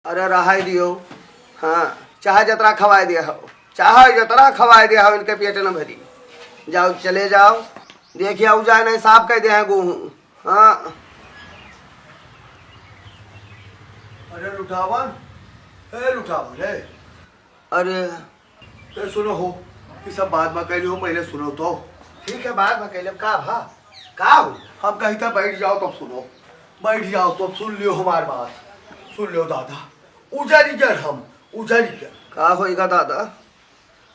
अरे रहा दियो। हाँ चाहे जतरा खवाए दिया हो, चाहे जतरा खवाए दिया हो, इनके पेट न भरी। जाओ चले जाओ, देखिए आओ जाए नहीं साफ कह दिया है गेहूँ। हाँ अरे लुटावन, लुटावन है। अरे तो सुनो हो कि सब बाद में कह हो, पहले सुनो तो। ठीक है बाद में कह का भा का हो। हम कहीं था बैठ जाओ तब सुनो, बैठ जाओ तो सुन लियो हमारी बात, सुन लियो दादा। उजारी जड़ हम उजारी जड़ का होगा दादा,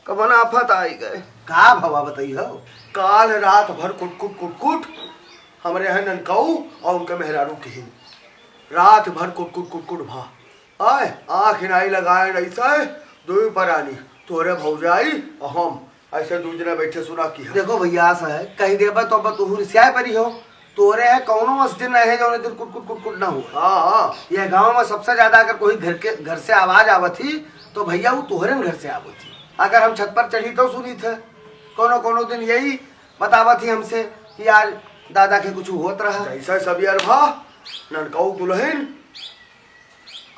कमन आफत आई गए का भवा बताइए हो। काल रात भर कुट कुट कुट कुट हमारे यहाँ ननकाऊ और उनके मेहरारू की रात भर कुट कुट कुट कुट भा आए आँख हिनाई लगाए ऐसा दो परानी तोरे भौजाई और हम ऐसे दूसरे बैठे सुना की देखो भैया सा है कहीं देबा तो अब तू रिसिया परी हो। तोरे है कौनो मस्जिद नहीं है जो दिन कुट कुट कुट कुट ना हो। हाँ यह गांव में सबसे ज्यादा अगर कोई घर से आवाज आवत थी तो भैया वो तोहरे घर से आवत थी। अगर हम छत पर चढ़ी तो सुनी थे, कोनो कोनो दिन यही बतावत थी हमसे कि यार दादा के कुछ होत रहा। ऐसा सब यार भा ननकाऊ दुल्हन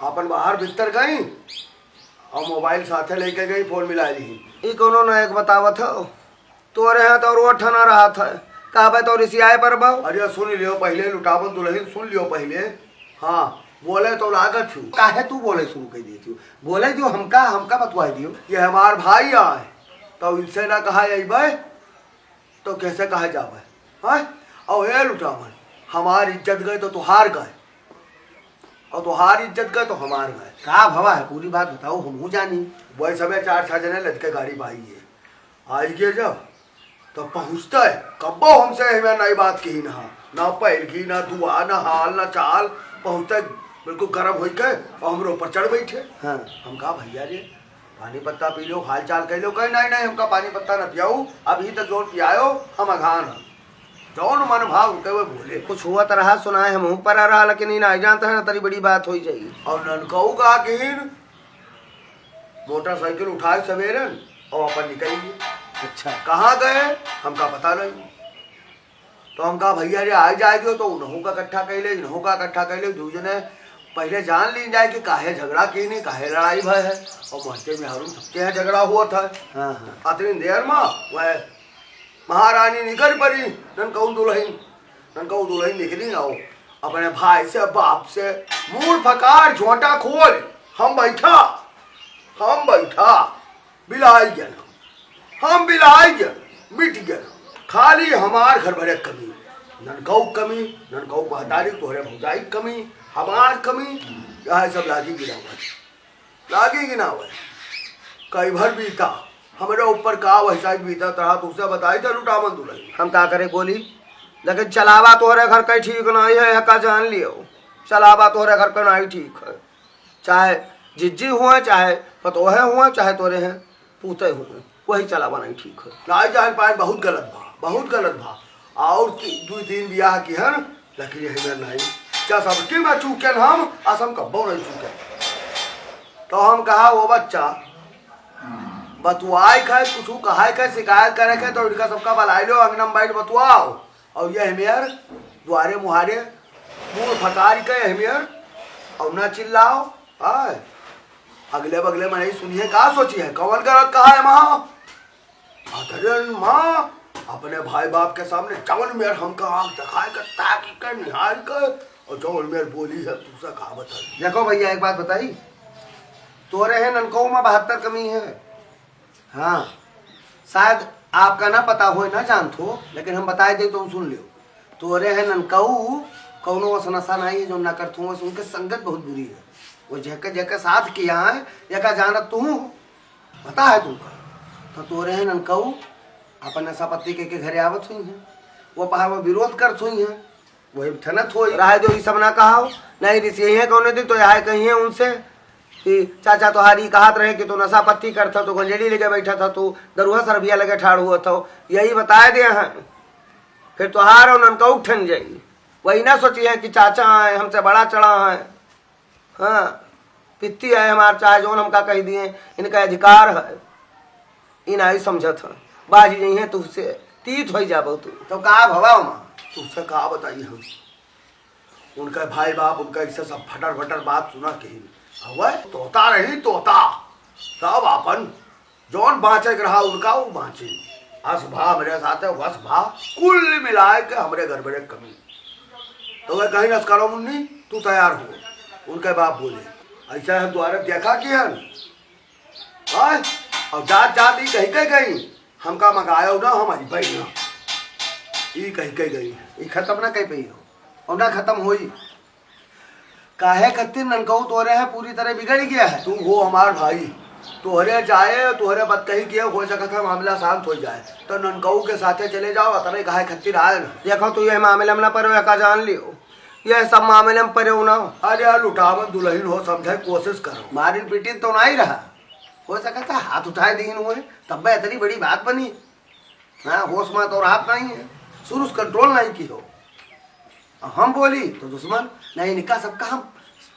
अपन बाहर भीतर गई और मोबाइल साथे लेके गई, फोन मिला ली। ये कोनो न एक बतावत हो। तोरे है तो रोट ना रहा था कहा तो रिसियाए पर बाऊ। अरे सुन लियो पहले लुटावन दुल्हन सुन लियो पहले। हाँ बोले तो लागत हूँ काहे तू बोले सुन कह देती बोले दियो हमका बतवा दियो। ये हमार भाई आए तो इनसे ना कहा अबे तो कैसे कहा जावे। हाँ और ये लुटावन हमार इज्जत गए तो तुहार गए और तुहार इज्जत गए तो हमार गए। का भवा है पूरी बात बताओ हम जानी। वही समय 4-6 जने लटके गाड़ी भाई है आई गए जब तो पहुँचता है कब्बो हमसे हमें नई बात की ना पैर की ना दुआ ना हाल ना चाल पहुँचते बिल्कुल गर्म हो गए और हम ऊपर चढ़ बैठे। हाँ हम कहा भैया रे पानी पत्ता पी लो हाल चाल कह लो। कहीं नहीं हमका पानी पत्ता न पियाओ अभी तक जोन पियाओ हम अघान हम जौन मन भाव उठे हुए बोले। कुछ हुआ तो रहा सुना है हम पर आ रहा लेकिन नहीं जानता है ना तरी बड़ी बात हो जाएगी। और ननकाऊ का किन मोटरसाइकिल उठाए सवेरे और अपन निकल गए। अच्छा कहाँ गए हमका पता नहीं। तो हम कहा भैया रे आ जाए दियो तो उन्हों का इकट्ठा कर ले इन्हों का इकट्ठा कर ले दूजने पहले जान ली जाए कि काहे झगड़ा की नहीं काहे लड़ाई भय है। और मोहल्ले में हरू सबके यहाँ झगड़ा हुआ था। हाँ हाँ अतनी देर में वह महारानी निकल पड़ी ननकाऊ दुल्हन निकली ना हो अपने भाई से बाप से मुंह फकार झोंटा खोल हम बैठा बिलाई गया हम बिलाई गया मिट गया। खाली हमार घर भरे कमी ननकाऊ बहतारी तोहरे भौजाई कमी हमार कमी यह सब लागी गिना हुआ कई भर बीता हमारे ऊपर का वैसा बीता तरह तुझसे बताई था लुटावन दुल्हन। हम का करे बोली लेकिन चलावा तोहरे घर का ठीक नहीं है का जान लियो। चलावा तोहरे घर का नहीं ठीक है चाहे जिज्जी हुए चाहे पतोहे हुए चाहे तोरे हैं पूते हुए वही चलावा नहीं ठीक है। नहीं जान पाए बहुत गलत भा और 2-3 ब्याह की है लेकिन हमें नहीं क्या सबके में चूके हम असम कब्बो नहीं चूके। तो हम कहा वो बच्चा बतुआई खाए कुछ कहा है शिकायत करे के तो इनका सबका बलाई लो अंगनम बैठ बतुआओ और ये हमें द्वारे मुहारे मुँह फकार के हमें और न चिल्लाओ। आए अगले बगले में नहीं सुनिए कहा सोची है कौन गलत कहा है माँ अपने भाई बाप के सामने जवन मेर हमका आँख दिखाए कर ताकि कर निहार कर और जवन मेर बोली है दूसरा कहा बताई। देखो भैया एक बात बताई तोरे है ननकाऊ में 72 कमी है। हाँ शायद आपका ना पता हो ना जानत हो लेकिन हम बताए दे तुम सुन लियो। तोरे है ननकाऊ कौनो नशा नहीं है जो ना करत हूँ उनके संगत बहुत बुरी है। वो जैके साथ किया है जैका जानत तू पता है तुमका। तो तोरे है ननकाऊ अपन नशा पत्ती के घरे आवत हुई है वो पहा वो विरोध करत हुई है वही ठनत हो रहा जो ये सब ना कहा नहीं रिसी है कौन दिन तो यहाँ कही है उनसे कि चाचा तुम्हारी कहात रहे कि तू नशा पत्ती करता तो गंजेड़ी लेके बैठा था तू दरुहा सरबिया लगे ठाड़ हुआ था यही बताए दे हैं फिर तुहार और ननकाऊ ठन जाई। वही ना सोची है कि चाचा है हमसे बड़ा चढ़ा है। हाँ पित्ती है हमार चाहे जो हमका कह दिए इनका अधिकार है इन आई समझत है बाजी नहीं है तुझसे तीत हो जाबो तू तो कहा भवा माँ तुझसे कहा बताइए हम उनका भाई बाप उनका इससे सब फटर फटर बात सुना के वह तोता रही तोता, सब अपन जौन बाँचे रहा उनका वो बाँचे। हस भा मेरे साथ है, वस भा कुल मिलाए के हमरे घर बड़े कमी। तो वह कहीं नस करो मुन्नी, तू तैयार हो। उनके बाप बोले ऐसा हम द्वारे देखा कि हन और जात जात ही कहीं कहीं गई हमका मंगाया ना, हमारी भाई ना ये कहीं कहीं गई ये खत्म ना कहीं पे हो और ना खत्म होई। काहे कत्ती ननकऊ तोरे है पूरी तरह बिगड़ गया है। तू हो हमार भाई, तोहरे जाए तोहरे बात कही किए हो सकता है मामला शांत हो जाए तो ननकऊ के साथे चले जाओ। अतने कहा खत्तिर आए ना। देखो तू ये मामले में ना पड़ो का जान लियो, ये सब मामले में पड़े ना। अरे लुटावन दुल्हन हो समझे कोशिश करो। मारी पीटी तो ना ही रहा, हो सका था हाथ उठाए दीन हुए तब भी इतनी बड़ी बात बनी। हाँ होश में तो राहत नहीं है, शुरू से कंट्रोल नहीं की हो। हम बोली तो दुश्मन नहीं निका सबका। हम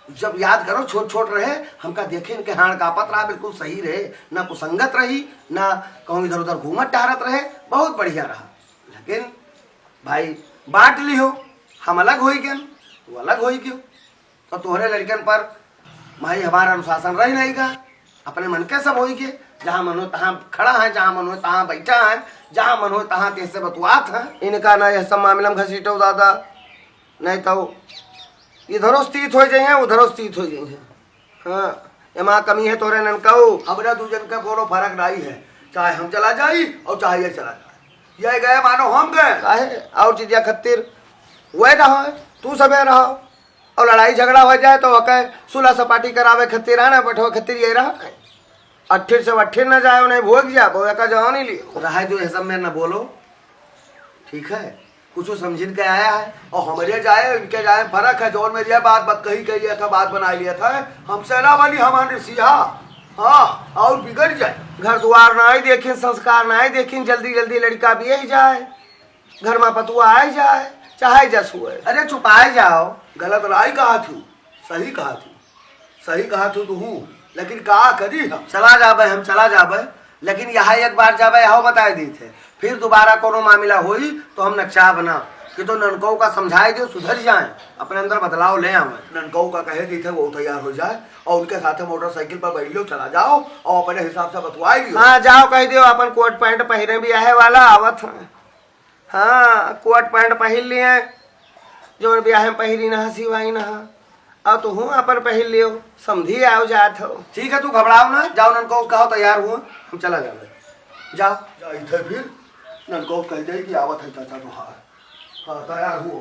जब याद करो छोट छोट रहे हमका देखे इनके हाण कापत रहा, बिल्कुल सही रहे, ना कुसंगत रही ना कहूँ इधर उधर घूमत टहरत रहे, बहुत बढ़िया रहा। लेकिन भाई बांट ली हो, हम अलग हो गए तू अलग हो क्यों। तो तोहरे लड़कन पर भाई हमारा अनुशासन रही नहीं का, अपने मन के सब हो गए। जहाँ मन हो तहाँ खड़ा है, जहाँ मन हो तहाँ बैठा है, जहाँ मन हो तहाँ कैसे बतुआत है। इनका ना यह सब मामला में घसीटो दादा, नहीं तो इधरों स्थित हो जाए उधरों स्थित हो जाए। हाँ एमा कमी है तोरे ननकाऊ। हमरा दूजन का कोनो फर्क नहीं है, चाहे हम चला जाई और चाहे ये चला जाए। ये गए मानो हम गए काहे और चीज़ खत्तिर वह रहो तू सबे रहो और लड़ाई झगड़ा हो जाए तो वह सुलह सपाटी करावे खत्तिर आना बैठो खत्तिर ये रहा। अट्ठिर से अट्ठिर न जाए उन्हें भोग जा वो का जवान नहीं लियो रहा जो ये सब में न बोलो। ठीक है कुछ समझिन के आया है और हमारे जाए इनके जाए फर्क है। जोन में यह बात कही कह लिया था, बात बना लिया था हम सेना वाली हमारे सिया। हाँ और बिगड़ जाए। घर द्वार ना ही देखिन, संस्कार ना ही देखिन, जल्दी जल्दी लड़का भी ही जाए, घर में पतुआ आ जाए, चाहे जस हुए। अरे छुपाए जाओ। गलत राय कहा थी, सही कहा थी, सही कहा थी तू, लेकिन कहा करी हम चला जाबे, हम चला जाबे, लेकिन यहाँ एक बार जाबे यहाँ बताए दी थे, फिर दोबारा कोनो मामला होई तो हम नक्शा बना कि तो ननकऊ का समझाए दो सुधर जाए, अपने अंदर बदलाव ले आवे। ननकऊ का कहे दी थे वो तैयार हो जाए और उनके साथ मोटरसाइकिल पर बैठ लो, चला जाओ और अपने हिसाब से बतवाई लियो। हाँ जाओ कह दियो अपन कोट पैंट पहने भी आहे वाला आवत है। हाँ कोट पैंट पहन लिए जो ब्याह में पहरी नहा सिवाई नहा और तू हूँ अपन पहन लियो समझी आओ जात हो। ठीक है तू घबराओ ना, जाओ ननको कहो तैयार हुआ हम चला जाए। जाओ जाई थे फिर ननको कह दे कि आवत है चाचा तो हाँ तैयार हुआ।